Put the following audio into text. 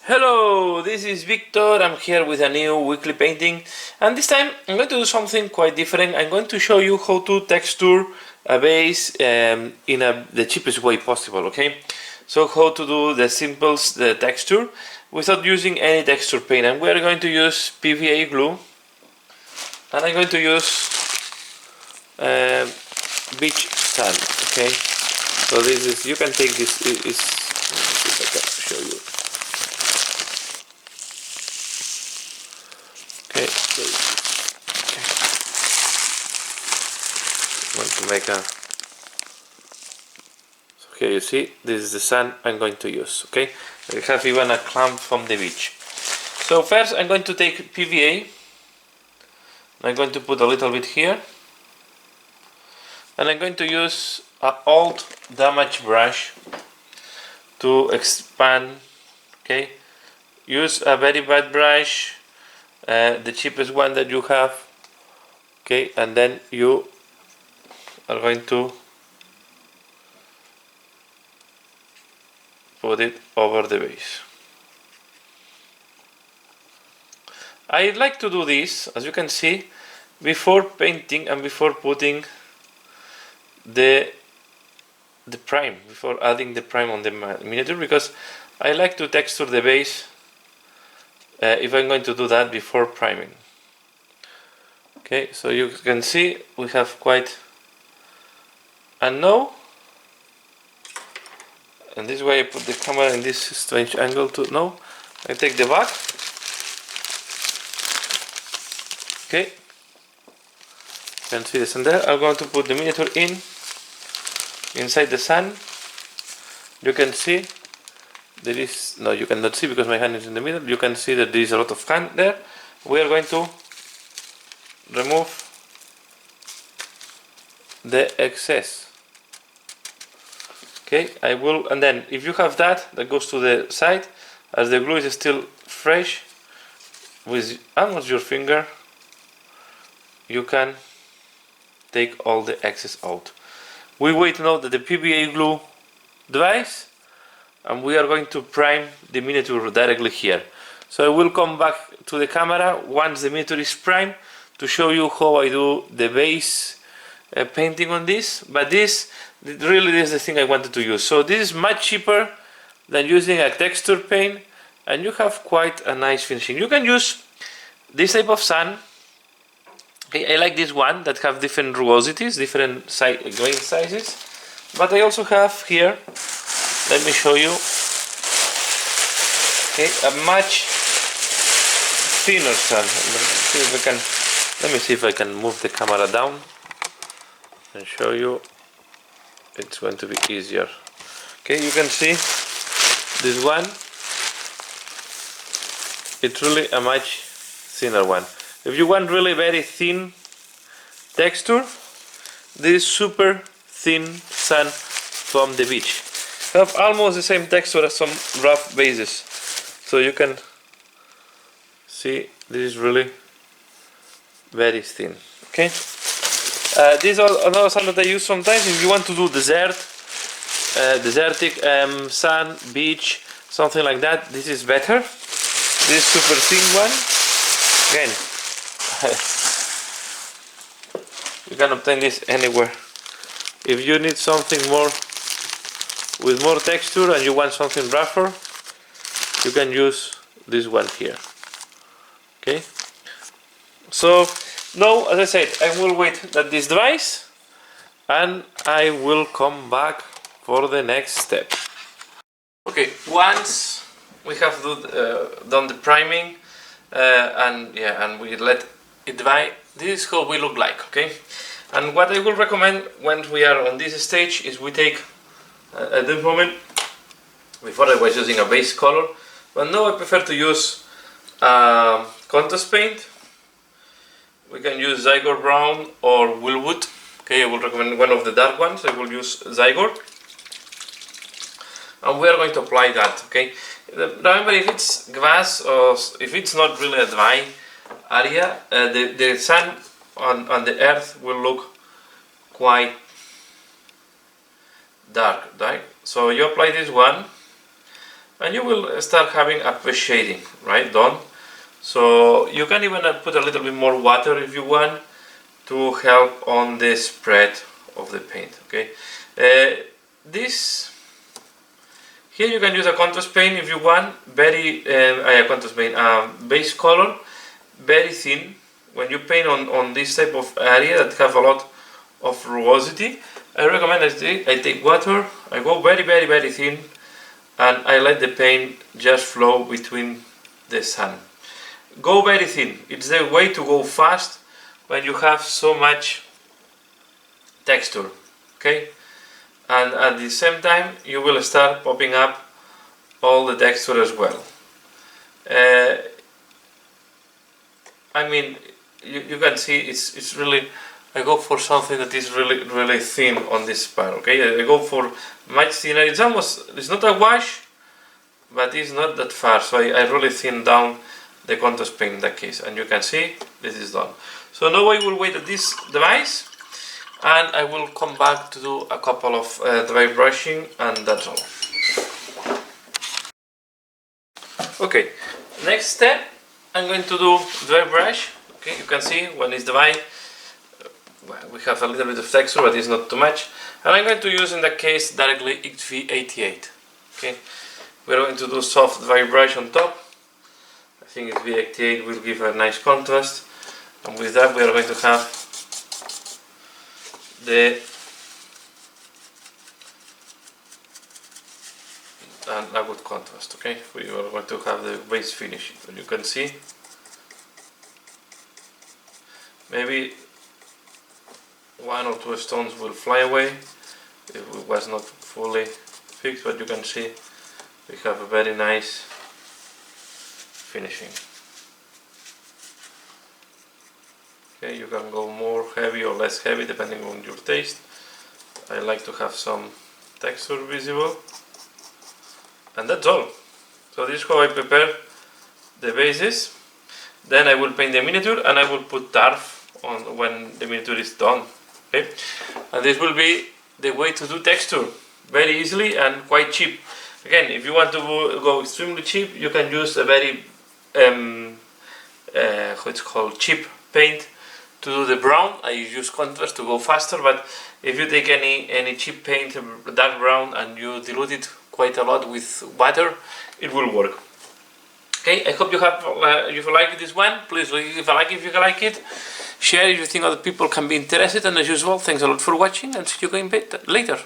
Hello, this is Victor. I'm here with a new weekly painting, and this time I'm going to do something quite different. I'm going to show you how to texture a base in the cheapest way possible, okay? So how to do the texture without using any texture paint, and we're going to use PVA glue, and I'm going to use beach sand, okay? So this is, you can take this, let me see if I can show you. Okay, so I'm going to make a. So here you see, this is the sand I'm going to use. Okay, I have even a clamp from the beach. So first, I'm going to take PVA. I'm going to put a little bit here, and I'm going to use an old damaged brush to expand. Okay, use a very bad brush. The cheapest one that you have, okay, and then you are going to put it over the base. I like to do this, as you can see, before painting and before putting the prime, before adding the prime on the miniature, because I like to texture the base if I'm going to do that before priming. Okay, so you can see we have quite a now, and this way I put the camera in this strange angle to know. I take the back. Okay, you can see the sand there. I'm going to put the miniature inside the sand. You can see there is, no, you cannot see because my hand is in the middle. You can see that there is a lot of sand there. We are going to remove the excess. Okay, I will, and then if you have that goes to the side, as the glue is still fresh, with almost your finger you can take all the excess out. We wait now that the PVA glue dries, and we are going to prime the miniature directly here. So I will come back to the camera once the miniature is primed to show you how I do the base painting on this, but this really is the thing I wanted to use. So this is much cheaper than using a texture paint, and you have quite a nice finishing. You can use this type of sand. Okay, I like this one that have different rugosities, different grain sizes, but I also have here, let me show you, okay, a much thinner sand. Let me see if I can move the camera down and show you. It's going to be easier. Okay, you can see this one. It's really a much thinner one. If you want really very thin texture, this super thin sand from the beach have almost the same texture as some rough bases. So you can see this is really very thin. Okay. This is another sand that I use sometimes if you want to do desertic sand, beach, something like that. This is better. This super thin one, again, you can obtain this anywhere. If you need something more with more texture and you want something rougher, you can use this one here. Okay. So now, as I said, I will wait that this dries, and I will come back for the next step. Okay, once we have done the priming and we let it dry, this is how we look like. Okay, and what I will recommend when we are on this stage is we take at this moment, before I was using a base color, but now I prefer to use contrast paint. We can use Zygor Brown or Wilwood. Okay, I will recommend one of the dark ones. I will use Zygor, and we are going to apply that. Okay, remember, if it's glass or if it's not really a dry area, the sand on the earth will look quite dark, right? So you apply this one, and you will start having a shading, right, done. So you can even put a little bit more water if you want to help on the spread of the paint. Okay, this here you can use a contrast paint if you want, very contrast paint, base color, very thin. When you paint on this type of area that have a lot of rugosity, I recommend I take water, I go very thin, and I let the paint just flow between the sun. Go very thin, it's the way to go fast when you have so much texture, okay? And at the same time you will start popping up all the texture as well. I mean, you can see it's really, I go for something that is really thin on this part, okay? I go for much thinner. It's not a wash, but it's not that far, so I really thin down the contrast paint in that case, and you can see this is done. So now I will wait at this device, and I will come back to do a couple of dry brushing, and that's all. Okay, next step, I'm going to do dry brush. Okay, you can see when it's dry, we have a little bit of texture, but it's not too much. And I'm going to use in that case directly XV88. Okay, we're going to do soft dry brush on top. I think XV88 will give a nice contrast, and with that we are going to have a good contrast. Okay, we are going to have the base finish. You can see maybe one or two stones will fly away if it was not fully fixed, but you can see we have a very nice finishing. Okay, you can go more heavy or less heavy depending on your taste. I like to have some texture visible, and that's all. So this is how I prepare the bases. Then I will paint the miniature, and I will put turf on when the miniature is done. Okay, and this will be the way to do texture very easily and quite cheap. Again, if you want to go extremely cheap, you can use a very what's called cheap paint to do the brown. I use contrast to go faster, but if you take any cheap paint, dark brown, and you dilute it quite a lot with water, it will work. Okay, I hope you have if you like this one, please leave a like if you like it, share if you think other people can be interested, and as usual, thanks a lot for watching, and see you again later.